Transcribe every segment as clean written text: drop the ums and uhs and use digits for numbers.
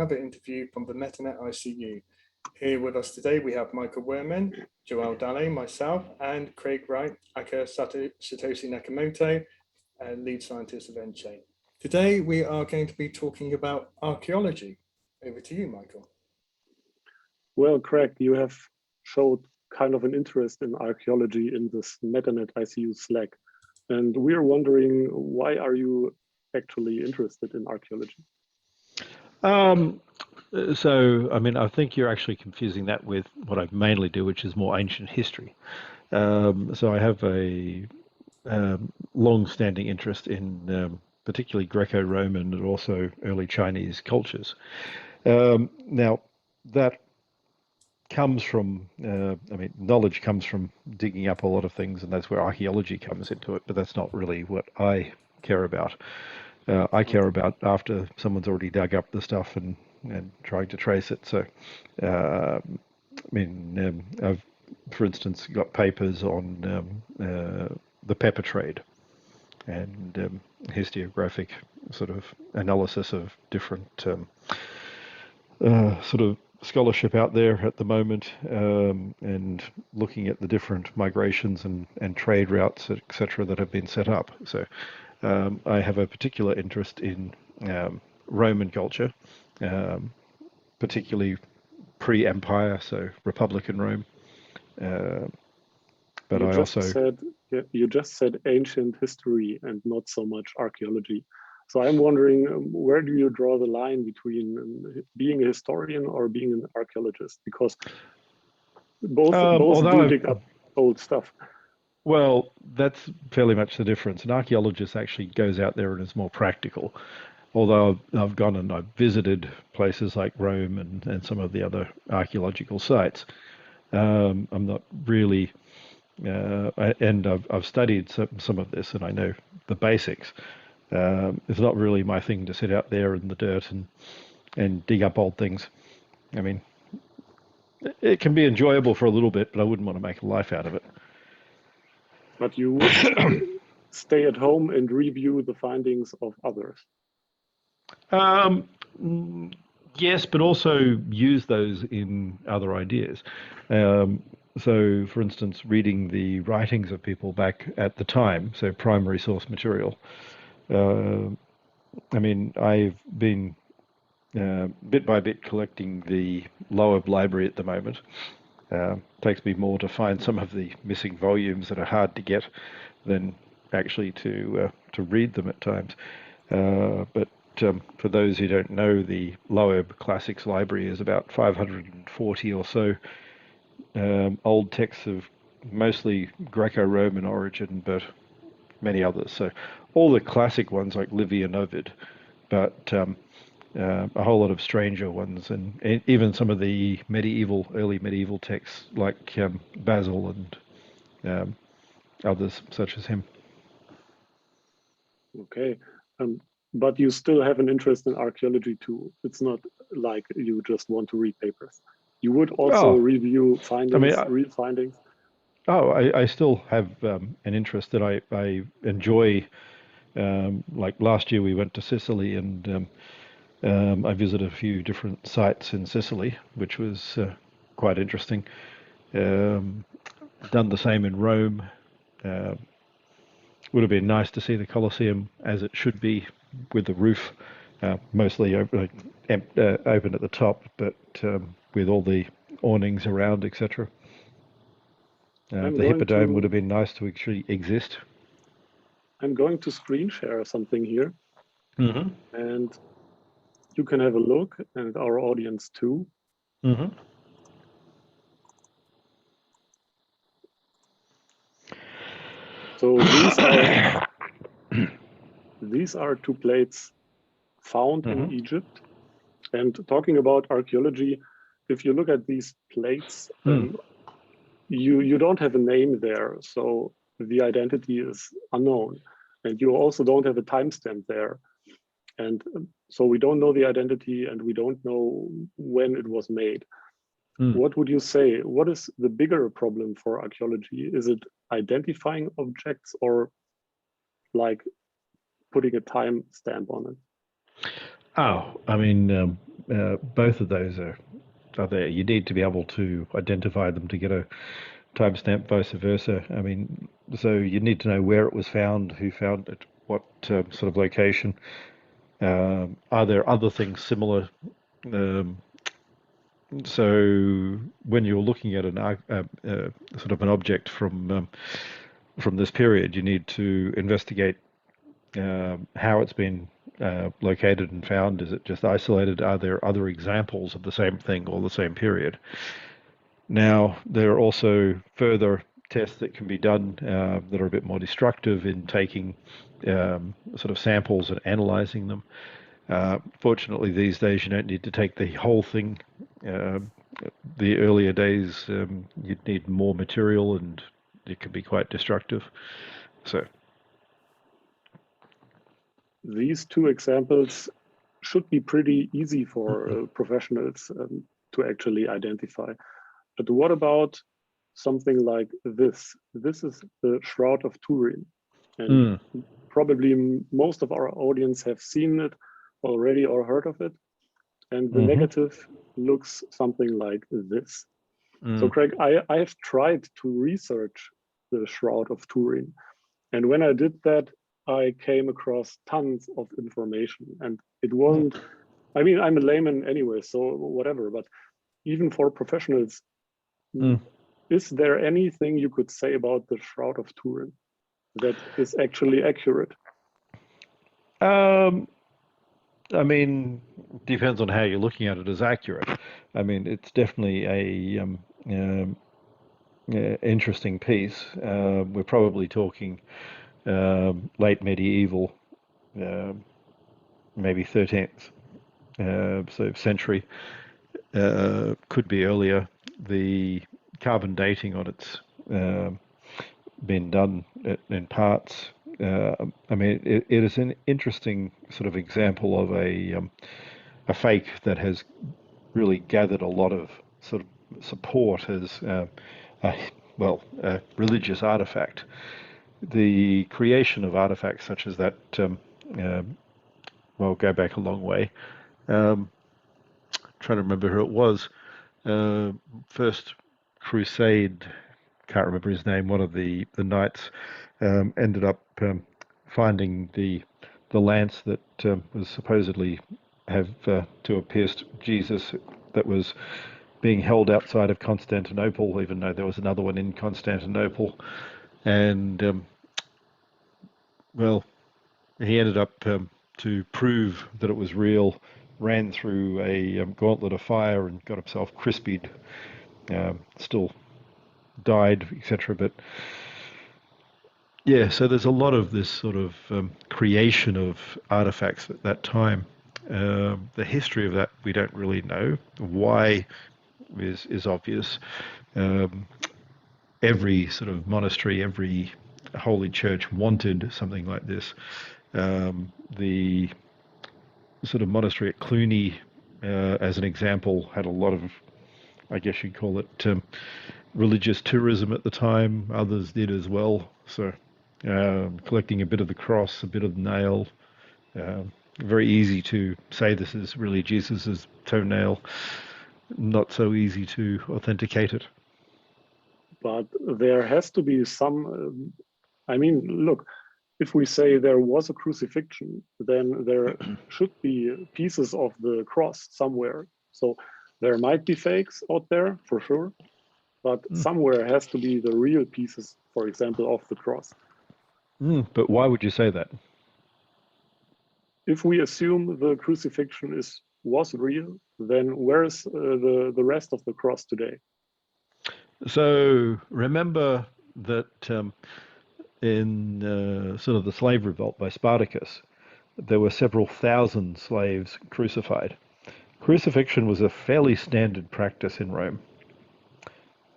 another interview from the Metanet ICU. Here with us today, we have Michael Werman, Joel Dalle, myself, and Craig Wright, aka Satoshi Nakamoto, lead scientist of nChain. Today, we are going to be talking about archaeology. Over to you, Michael. Well, Craig, you have showed kind of an interest in archaeology in this Metanet ICU Slack. And we're wondering, why are you actually interested in archaeology? I think you're actually confusing that with what I mainly do, which is more ancient history. So I have a long-standing interest in particularly Greco-Roman and also early Chinese cultures. Now, that comes from, knowledge comes from digging up a lot of things, and that's where archaeology comes into it, but that's not really what I care about. I care about after someone's already dug up the stuff and trying to trace it. So, I've, for instance, got papers on the pepper trade and historiographic sort of analysis of different sort of scholarship out there at the moment, and looking at the different migrations and trade routes, etc., that have been set up. So I have a particular interest in Roman culture, particularly pre-empire, so Republican Rome. But you just said ancient history and not so much archaeology. So I'm wondering, where do you draw the line between being a historian or being an archaeologist? Because both do dig up old stuff. Well, that's fairly much the difference. An archaeologist actually goes out there and is more practical. Although I've gone and I've visited places like Rome and some of the other archaeological sites, I'm not really, and I've studied some of this and I know the basics. It's not really my thing to sit out there in the dirt and dig up old things. I mean, it can be enjoyable for a little bit, but I wouldn't want to make a life out of it. But you would stay at home and review the findings of others. Yes, but also use those in other ideas. So, for instance, reading the writings of people back at the time, so primary source material. I've been bit by bit collecting the Loeb library at the moment. Takes me more to find some of the missing volumes that are hard to get than actually to read them at times. But for those who don't know, the Loeb Classics Library is about 540 or so old texts of mostly Greco-Roman origin, but many others. So all the classic ones like Livy and Ovid, but a whole lot of stranger ones, and even some of the early medieval texts like Basil and others such as him. Okay, but you still have an interest in archaeology too. It's not like you just want to read papers. You would also review findings, real findings. I still have an interest that I enjoy. Like last year we went to Sicily and I visited a few different sites in Sicily, which was quite interesting. Done the same in Rome. Would have been nice to see the Colosseum as it should be, with the roof mostly open at the top, but with all the awnings around, etc. The Hippodrome would have been nice to actually exist. I'm going to screen share something here, and you can have a look, and our audience too. So these are two plates found in Egypt. And talking about archaeology, if you look at these plates, you don't have a name there, so the identity is unknown, and you also don't have a timestamp there. And so we don't know the identity and we don't know when it was made. What would you say? What is the bigger problem for archaeology? Is it identifying objects or like putting a time stamp on it? both of those are there. You need to be able to identify them to get a timestamp, vice versa. I mean, so you need to know where it was found, who found it, what sort of location. Are there other things similar? Um, so when you're looking at sort of an object from this period, you need to investigate how it's been located and found. Is it just isolated? Are there other examples of the same thing or the same period? Now, there are also further tests that can be done that are a bit more destructive in taking sort of samples and analyzing them. Fortunately, these days you don't need to take the whole thing. The earlier days, you'd need more material and it could be quite destructive. So these two examples should be pretty easy for professionals to actually identify. But what about something like this? This is the Shroud of Turin. And probably most of our audience have seen it already or heard of it. And the negative looks something like this. So Craig, I have tried to research the Shroud of Turin. And when I did that, I came across tons of information. And it wasn't, I mean, I'm a layman anyway, so whatever. But even for professionals, is there anything you could say about the Shroud of Turin that is actually accurate? I mean, depends on how you're looking at it as accurate. I mean, it's definitely a interesting piece. We're probably talking late medieval, maybe 13th century. Could be earlier. The carbon dating on it's been done in parts. I mean, it is an interesting sort of example of a fake that has really gathered a lot of sort of support as a religious artifact. The creation of artifacts such as that, go back a long way. Trying to remember who it was. First Crusade, can't remember his name. One of the knights ended up finding the lance that was supposedly have to have pierced Jesus, that was being held outside of Constantinople, even though there was another one in Constantinople, and he ended up to prove that it was real, ran through a gauntlet of fire and got himself crispied, still died, etc. But yeah, so there's a lot of this sort of creation of artifacts at that time. The history of that we don't really know. Why is obvious. Every sort of monastery, every holy church wanted something like this. The sort of monastery at Cluny, as an example, had a lot of, I guess you'd call it, religious tourism at the time. Others did as well. So collecting a bit of the cross, a bit of the nail. Very easy to say this is really Jesus's toenail. Not so easy to authenticate it. But there has to be some, I mean, look, if we say there was a crucifixion, then there should be pieces of the cross somewhere. So there might be fakes out there for sure, but somewhere has to be the real pieces, for example, of the cross. But why would you say that? If we assume the crucifixion was real, then where is the rest of the cross today? So remember that in sort of the slave revolt by Spartacus, there were several thousand slaves crucified. Crucifixion was a fairly standard practice in Rome.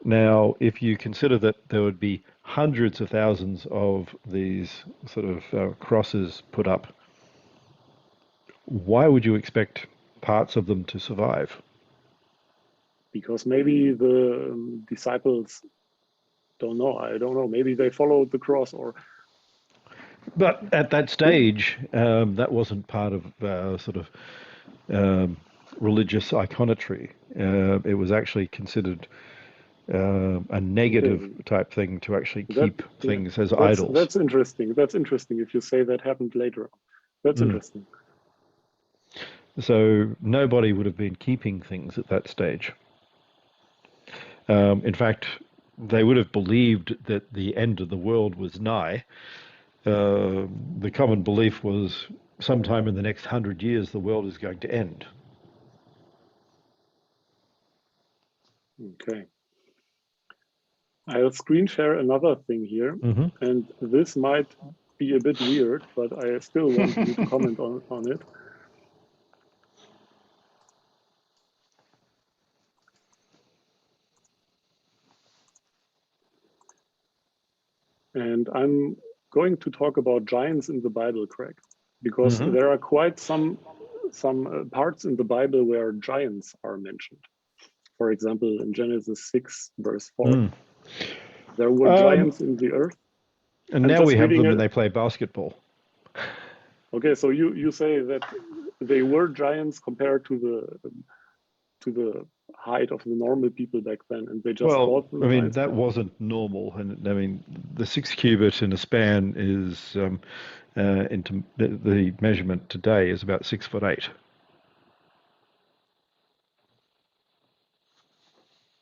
Now, if you consider that there would be hundreds of thousands of these sort of crosses put up, why would you expect parts of them to survive? Because maybe the disciples don't know. I don't know. Maybe they followed the cross or. But at that stage, that wasn't part of sort of religious iconography. It was actually considered a negative type thing to actually keep things as idols. That's interesting. That's interesting if you say that happened later on. That's interesting. So nobody would have been keeping things at that stage. In fact, they would have believed that the end of the world was nigh. The common belief was sometime in the next 100 years the world is going to end. Okay. I'll screen share another thing here, and this might be a bit weird, but I still want you to comment on it. And I'm going to talk about giants in the Bible, Craig, because there are quite some parts in the Bible where giants are mentioned. For example, in Genesis 6, verse 4, there were giants in the earth. And now we have them and they play basketball. Okay, so you say that they were giants compared to the height of the normal people back then, and they just thought. I mean, that wasn't normal, and I mean, the 6 cubit in a span is into the measurement today is about 6'8".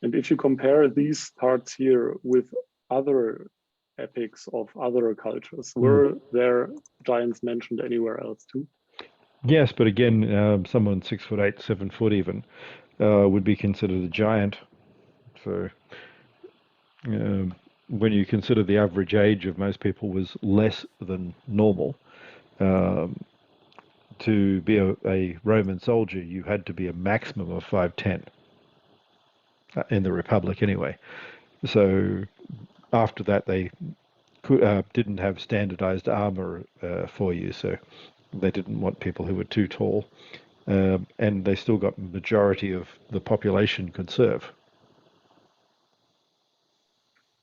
And if you compare these parts here with other epics of other cultures, were there giants mentioned anywhere else too? Yes, but again, someone 6'8", 7 foot even, would be considered a giant. So when you consider the average age of most people was less than normal, to be a Roman soldier, you had to be a maximum of 5'10". In the Republic anyway. So after that, they didn't have standardized armor for you, so they didn't want people who were too tall, and they still got majority of the population could serve.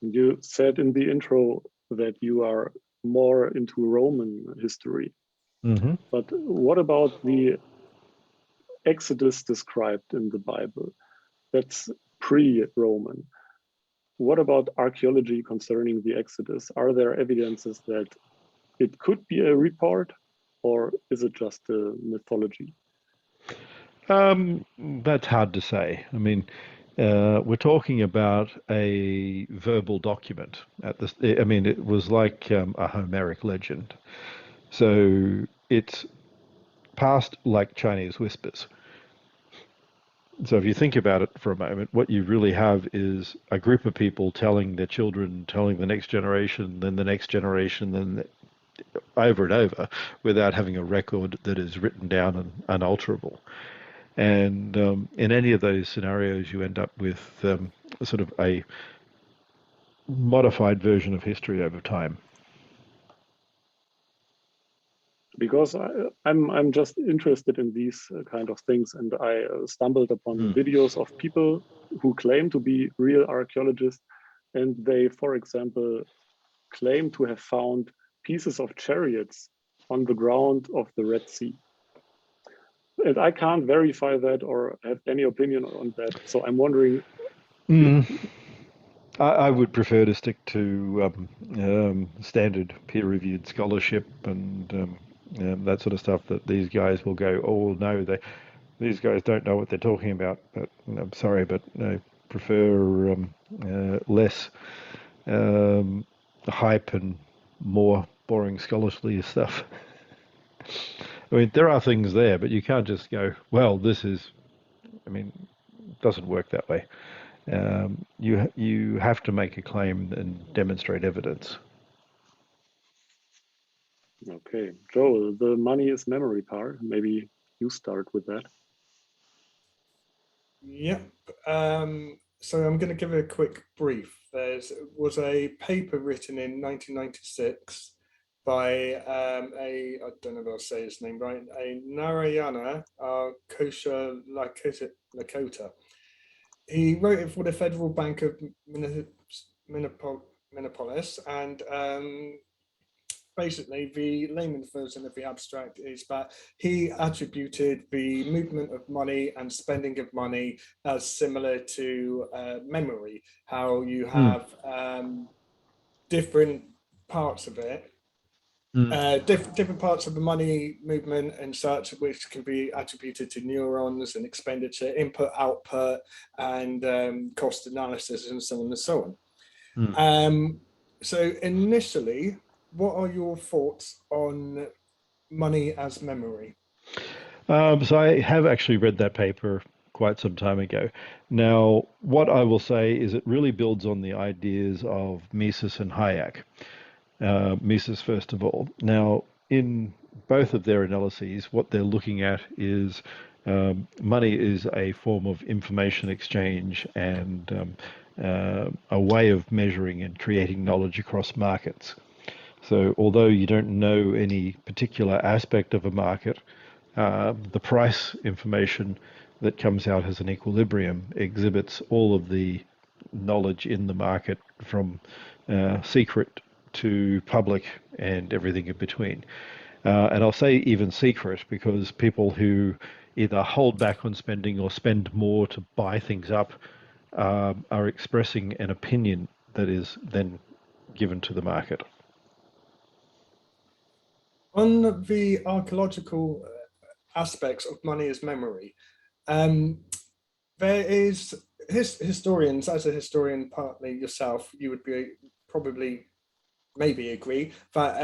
You said in the intro that you are more into Roman history, but what about the Exodus described in the Bible? That's pre-Roman. What about archaeology concerning the Exodus? Are there evidences that it could be a report, or is it just a mythology? That's hard to say. I mean, we're talking about a verbal document. I mean, it was like a Homeric legend. So it's passed like Chinese whispers. So if you think about it for a moment, what you really have is a group of people telling their children, telling the next generation, then the next generation, then over and over, without having a record that is written down and unalterable. And in any of those scenarios, you end up with sort of a modified version of history over time. Because I'm just interested in these kind of things, and I stumbled upon videos of people who claim to be real archaeologists, and they, for example, claim to have found pieces of chariots on the ground of the Red Sea. And I can't verify that or have any opinion on that. So I'm wondering. I would prefer to stick to standard peer-reviewed scholarship and that sort of stuff. That these guys will go, oh no, these guys don't know what they're talking about. But I'm sorry, but I prefer less hype and more boring scholarly stuff. I mean, there are things there, but you can't just go, well, this is. I mean, it doesn't work that way. You have to make a claim and demonstrate evidence. Okay, Joel, the money is memory part. Maybe you start with that. Yep. So I'm going to give it a quick brief. There was a paper written in 1996 by I don't know if I'll say his name right, a Narayana Kosha Lakota. He wrote it for the Federal Bank of Minneapolis, and basically the layman's version of the abstract is that he attributed the movement of money and spending of money as similar to memory, how you have different parts of it, different parts of the money movement and such, which can be attributed to neurons and expenditure, input, output, and cost analysis, and so on and so on. So initially, what are your thoughts on money as memory? So I have actually read that paper quite some time ago. Now, what I will say is it really builds on the ideas of Mises and Hayek. Mises, first of all. Now, in both of their analyses, what they're looking at is money is a form of information exchange and a way of measuring and creating knowledge across markets. So although you don't know any particular aspect of a market, the price information that comes out as an equilibrium exhibits all of the knowledge in the market from secret to public and everything in between. And I'll say even secret because people who either hold back on spending or spend more to buy things up are expressing an opinion that is then given to the market. On the archaeological aspects of money as memory, there is historians, as a historian, partly yourself, you would be probably maybe agree that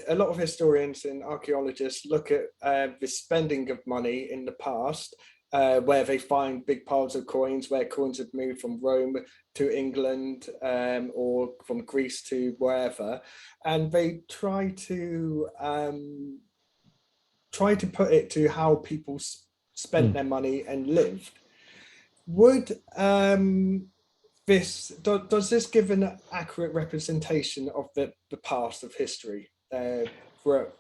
a lot of historians and archaeologists look at the spending of money in the past, where they find big piles of coins, where coins have moved from Rome to England or from Greece to wherever, and they try to put it to how people spent their money and lived. Would does this give an accurate representation of the past of history?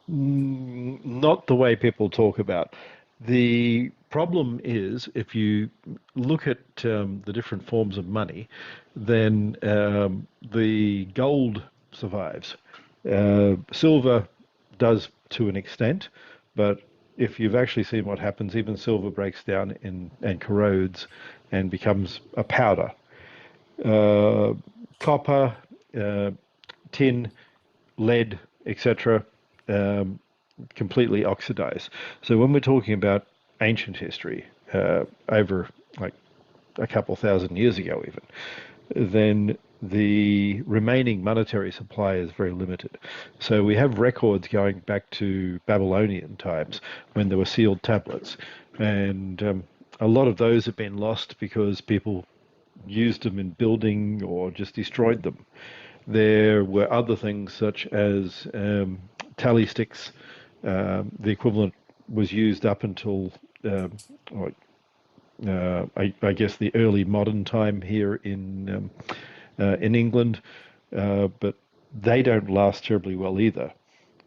Not the way people talk about. The problem is if you look at the different forms of money, then the gold survives. Silver does to an extent, but if you've actually seen what happens, even silver breaks down and corrodes and becomes a powder. Copper, tin, lead, etc., completely oxidize. So when we're talking about ancient history, over like a couple thousand years ago even, then the remaining monetary supply is very limited. So we have records going back to Babylonian times when there were sealed tablets, and a lot of those have been lost because people used them in building or just destroyed them. There were other things such as tally sticks. The equivalent was used up until I guess the early modern time here in England, but they don't last terribly well either.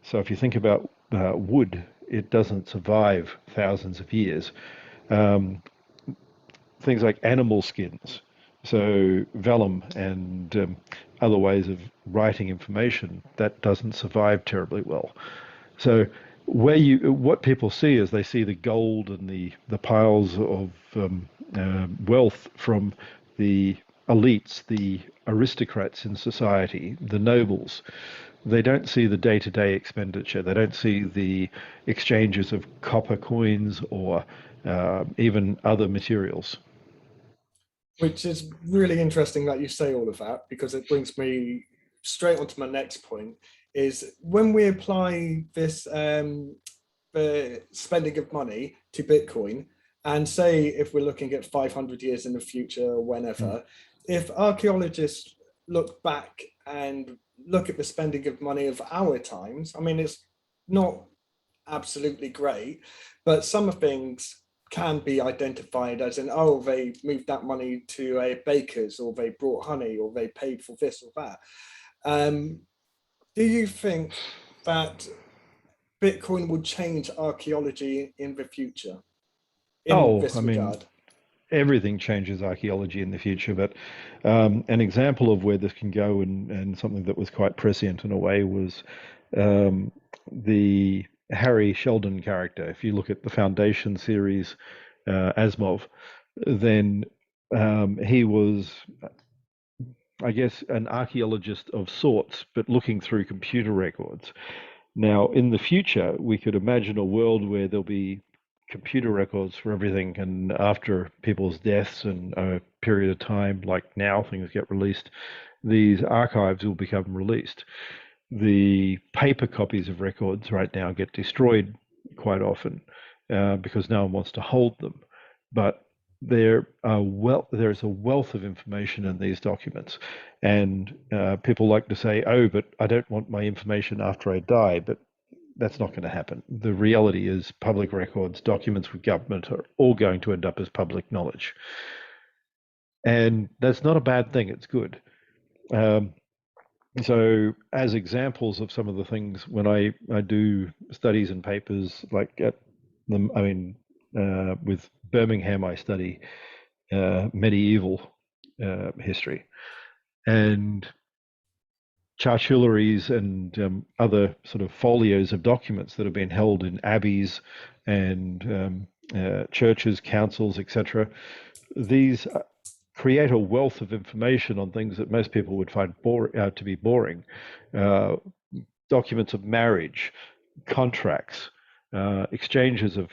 So if you think about wood, it doesn't survive thousands of years. Things like animal skins, so vellum and other ways of writing information, that doesn't survive terribly well. So what people see is they see the gold and the piles of wealth from the elites, the aristocrats in society, the nobles. They don't see the day-to-day expenditure. They don't see the exchanges of copper coins or even other materials. Which is really interesting that you say all of that, because it brings me straight onto my next point, is when we apply this the spending of money to Bitcoin, and say if we're looking at 500 years in the future or whenever, if archaeologists look back and look at the spending of money of our times, I mean, it's not absolutely great, but some things can be identified as in, oh, they moved that money to a baker's, or they brought honey, or they paid for this or that. Do you think that Bitcoin would change archaeology in the future in this regard? Everything changes archaeology in the future, but an example of where this can go and something that was quite prescient in a way was the Harry Sheldon character, if you look at the Foundation series, Asimov, then he was, I guess, an archaeologist of sorts, but looking through computer records. Now, in the future, we could imagine a world where there'll be computer records for everything, and after people's deaths and a period of time, like now, things get released, these archives will become released. The paper copies of records right now get destroyed quite often because no one wants to hold them. But there's a wealth of information in these documents, and people like to say, "Oh, but I don't want my information after I die." But that's not going to happen. The reality is, public records, documents with government, are all going to end up as public knowledge, and that's not a bad thing. It's good. So, as examples of some of the things, when I do studies and papers, like at the, I mean, with Birmingham, I study medieval history, and churchularies and other sort of folios of documents that have been held in abbeys and churches, councils, etc. These create a wealth of information on things that most people would find to be boring. Documents of marriage, contracts, exchanges of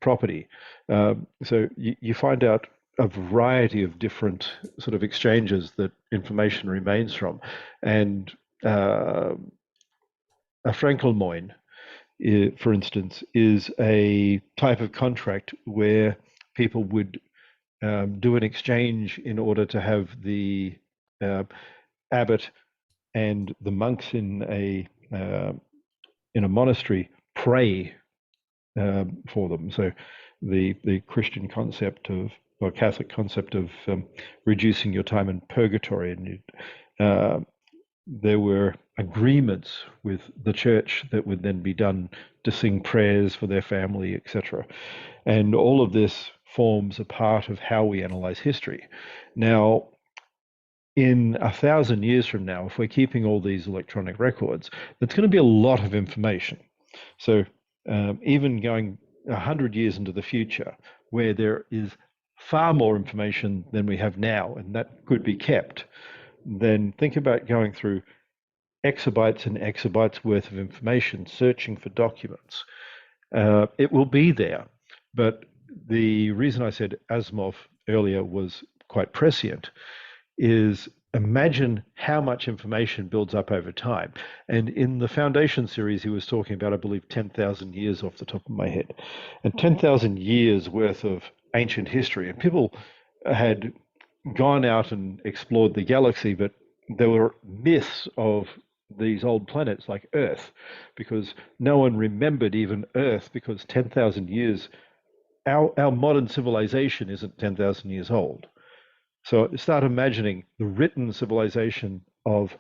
property. So you find out a variety of different sort of exchanges that information remains from. And a Frankelmoin, for instance, is a type of contract where people would do an exchange in order to have the abbot and the monks in a monastery pray for them. So the Christian concept of, or Catholic concept of reducing your time in purgatory, and there were agreements with the church that would then be done to sing prayers for their family, etc. And all of this forms a part of how we analyze history. Now, in 1,000 years from now, if we're keeping all these electronic records, that's going to be a lot of information. So even going 100 years into the future, where there is far more information than we have now, and that could be kept, then think about going through exabytes and exabytes worth of information, searching for documents. It will be there, but the reason I said Asimov earlier was quite prescient is imagine how much information builds up over time. And in the Foundation series, he was talking about, I believe, 10,000 years off the top of my head, and 10,000 years worth of ancient history. And people had gone out and explored the galaxy, but there were myths of these old planets like Earth, because no one remembered even Earth, because 10,000 years, our modern civilization isn't 10,000 years old. So start imagining the written civilization of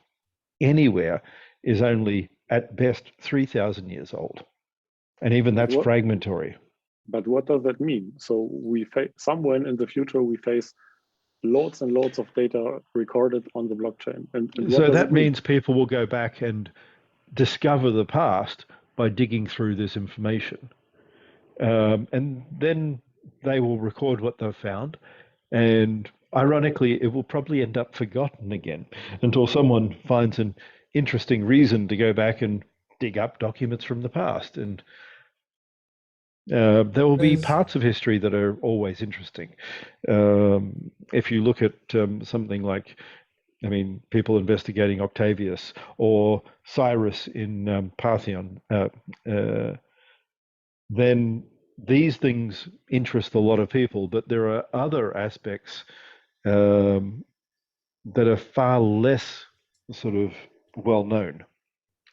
anywhere is only at best 3,000 years old. And even that's fragmentary. But what does that mean? So we somewhere in the future, we face loads and loads of data recorded on the blockchain. And so that means people will go back and discover the past by digging through this information. And then they will record what they've found. And ironically, it will probably end up forgotten again until someone finds an interesting reason to go back and dig up documents from the past. And there will be parts of history that are always interesting. If you look at something like, I mean, people investigating Octavius or Cyrus in Parthenon, then these things interest a lot of people, but there are other aspects that are far less sort of well known,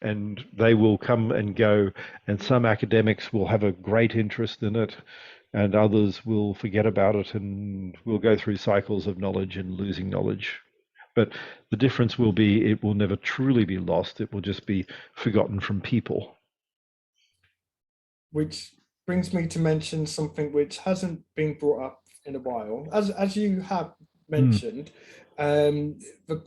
and they will come and go, and some academics will have a great interest in it, and others will forget about it, and we'll go through cycles of knowledge and losing knowledge. But the difference will be it will never truly be lost. It will just be forgotten from people. Which brings me to mention something which hasn't been brought up in a while. As you have mentioned, the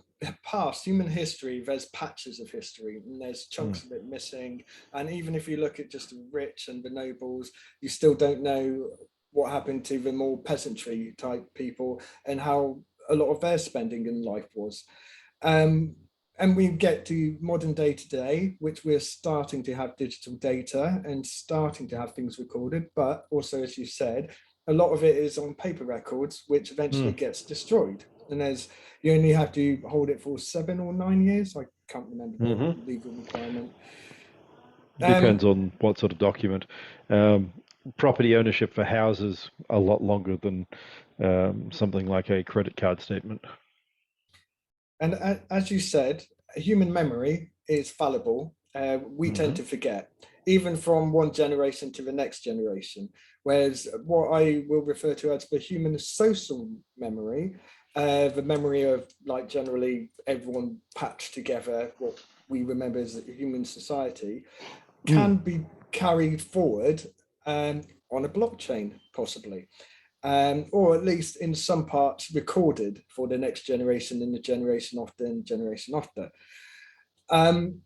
past human history, there's patches of history and there's chunks of it missing. And even if you look at just the rich and the nobles, you still don't know what happened to the more peasantry type people and how a lot of their spending in life was. And we get to modern day today, which we're starting to have digital data and starting to have things recorded. But also, as you said, a lot of it is on paper records, which eventually gets destroyed. And you only have to hold it for 7 or 9 years. I can't remember the legal requirement. Depends on what sort of document. Property ownership for houses a lot longer than something like a credit card statement. And as you said, human memory is fallible. We tend to forget, even from one generation to the next generation. Whereas what I will refer to as the human social memory, the memory of like generally everyone patched together, what we remember as a human society, can be carried forward on a blockchain, possibly. Or at least in some parts recorded for the next generation and the generation after and generation after.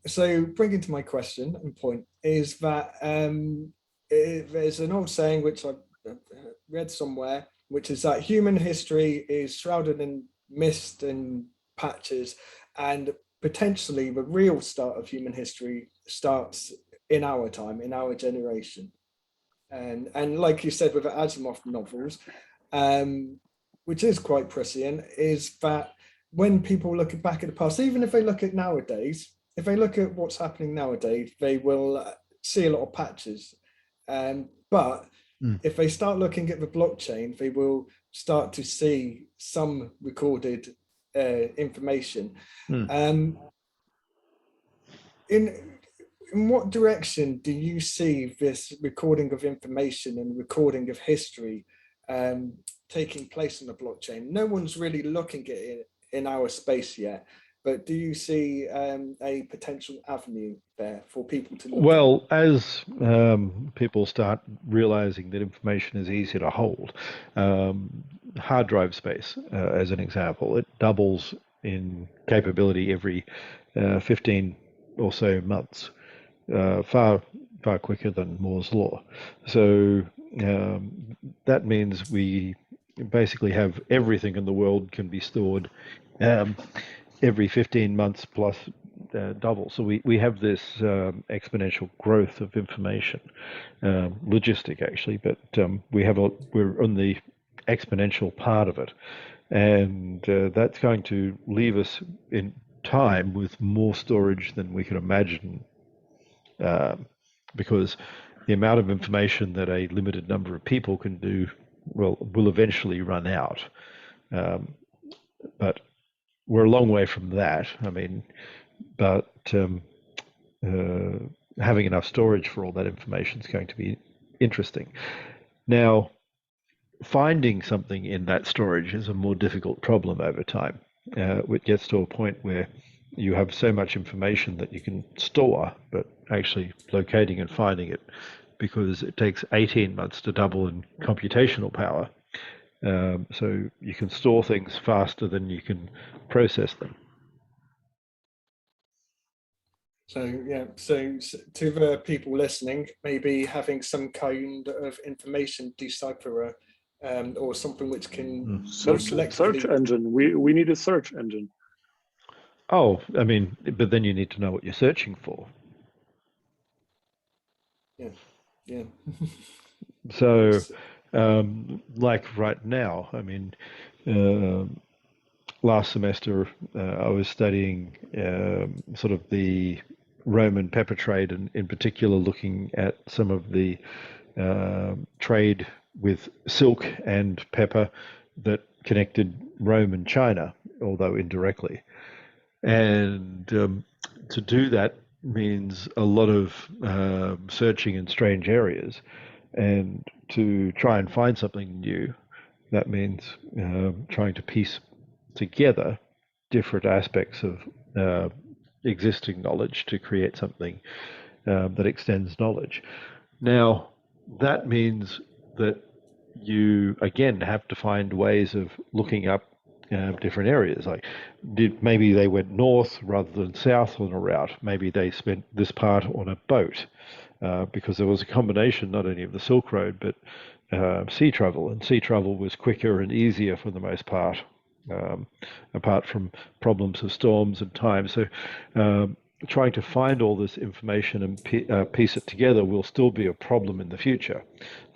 So bringing to my question and point is that there's an old saying which I've read somewhere, which is that human history is shrouded in mist and patches, and potentially the real start of human history starts in our time, in our generation. And like you said with the Asimov novels, which is quite prescient, is that when people look back at the past, even if they look at nowadays, if they look at what's happening nowadays, they will see a lot of patches. But if they start looking at the blockchain, they will start to see some recorded information. In what direction do you see this recording of information and recording of history taking place on the blockchain? No one's really looking at it in our space yet, but do you see a potential avenue there for people to look Well, as people start realizing that information is easier to hold, hard drive space, as an example, it doubles in capability every 15 or so months. Far quicker than Moore's law. So that means we basically have everything in the world can be stored every 15 months plus double. So we have this exponential growth of information, logistic actually, but we're on the exponential part of it, and that's going to leave us in time with more storage than we could imagine. Because the amount of information that a limited number of people can do will eventually run out. But we're a long way from that. I mean, but having enough storage for all that information is going to be interesting. Now, finding something in that storage is a more difficult problem over time. It gets to a point where you have so much information that you can store, but actually locating and finding it, because it takes 18 months to double in computational power. So you can store things faster than you can process them. So yeah, so to the people listening, maybe having some kind of information decipherer or something which can search engine. We need a search engine. Oh, I mean, but then you need to know what you're searching for. Yeah. So, like right now, I mean, last semester I was studying sort of the Roman pepper trade, and in particular looking at some of the trade with silk and pepper that connected Rome and China, although indirectly. And to do that means a lot of searching in strange areas, and to try and find something new, that means trying to piece together different aspects of existing knowledge to create something that extends knowledge. Now, that means that you again have to find ways of looking up different areas. Like, maybe they went north rather than south on a route. Maybe they spent this part on a boat, because there was a combination not only of the Silk Road but sea travel, and sea travel was quicker and easier for the most part, apart from problems of storms and time. So trying to find all this information and piece it together will still be a problem in the future.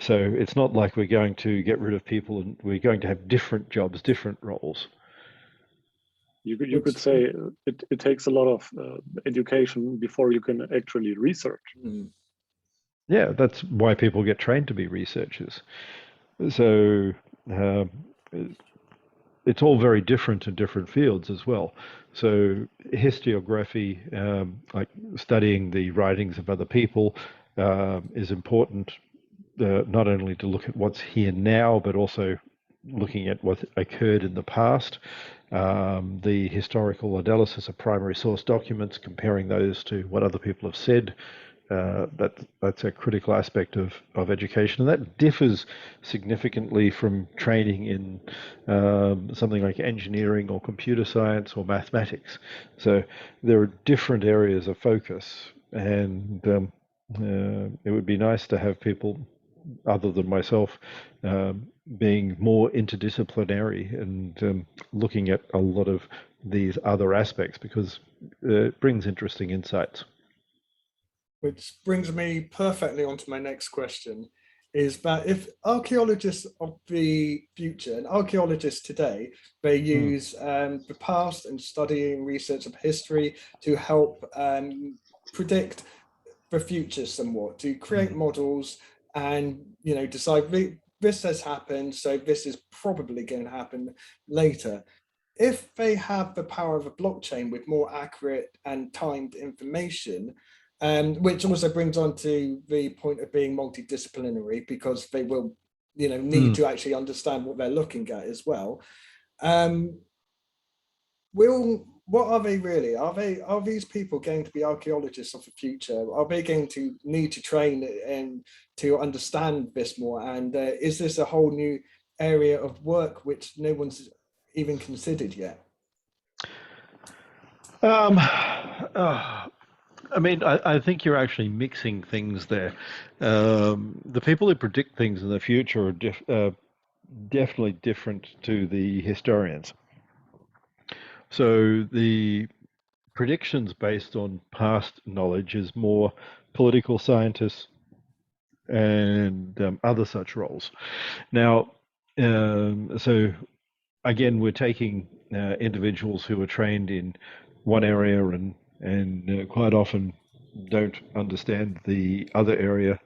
So it's not like we're going to get rid of people and we're going to have different jobs, different roles. You could say it takes a lot of education before you can actually research. Yeah, that's why people get trained to be researchers. So it's all very different in different fields as well. So historiography, like studying the writings of other people, is important, not only to look at what's here now, but also looking at what occurred in the past. The historical analysis of primary source documents, comparing those to what other people have said, that's a critical aspect of education, and that differs significantly from training in something like engineering or computer science or mathematics. So there are different areas of focus, and it would be nice to have people other than myself being more interdisciplinary and looking at a lot of these other aspects, because it brings interesting insights. Which brings me perfectly onto my next question, is that if archaeologists of the future and archaeologists today, they use the past and studying research of history to help predict the future somewhat, to create models and, you know, decide this has happened, so this is probably going to happen later. If they have the power of a blockchain with more accurate and timed information, which also brings on to the point of being multidisciplinary, because they will, you know, need to actually understand what they're looking at as well. What are they really? Are these people going to be archaeologists of the future? Are they going to need to train and to understand this more? And is this a whole new area of work which no one's even considered yet? I mean, I think you're actually mixing things there. The people who predict things in the future are definitely different to the historians. So the predictions based on past knowledge is more political scientists and other such roles. Now, so again, we're taking individuals who are trained in one area and quite often don't understand the other area,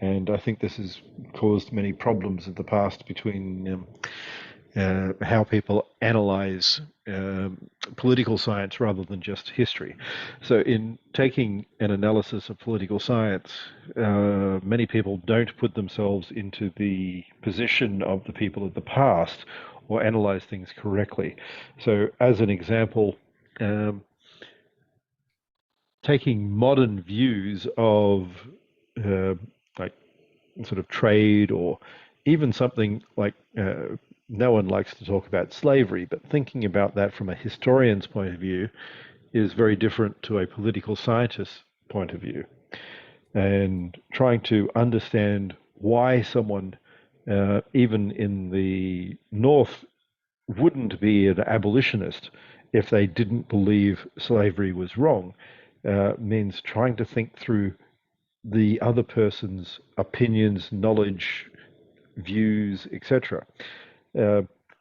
and I think this has caused many problems in the past between how people analyze political science rather than just history. So in taking an analysis of political science, many people don't put themselves into the position of the people of the past or analyze things correctly. So as an example, taking modern views of like sort of trade, or even something like no one likes to talk about slavery, but thinking about that from a historian's point of view is very different to a political scientist's point of view. And trying to understand why someone, even in the North, wouldn't be an abolitionist if they didn't believe slavery was wrong, means trying to think through the other person's opinions, knowledge, views, etc.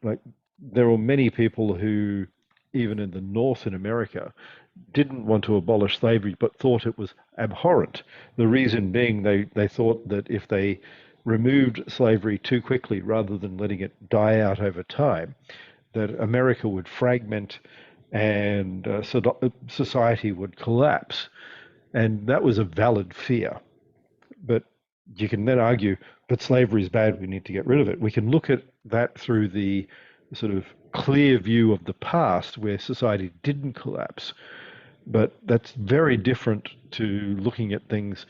Like, there were many people who, even in the North in America, didn't want to abolish slavery but thought it was abhorrent. The reason being they thought that if they removed slavery too quickly rather than letting it die out over time, that America would fragment and society would collapse. And that was a valid fear. But you can then argue, but slavery is bad, we need to get rid of it. We can look at that through the sort of clear view of the past where society didn't collapse. But that's very different to looking at things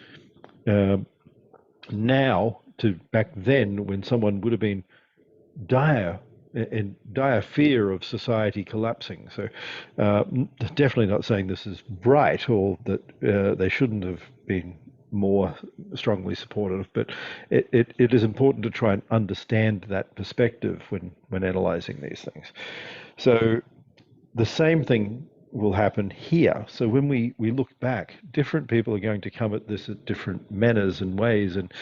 now to back then, when someone would have been dire in dire fear of society collapsing. So definitely not saying this is right or that they shouldn't have been more strongly supportive, but it is important to try and understand that perspective when analysing these things. So the same thing will happen here. So when we look back, different people are going to come at this at different manners and ways, and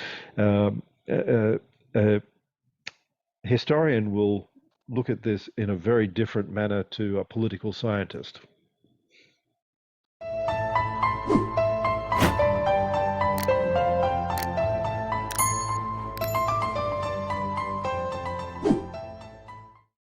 a historian will look at this in a very different manner to a political scientist.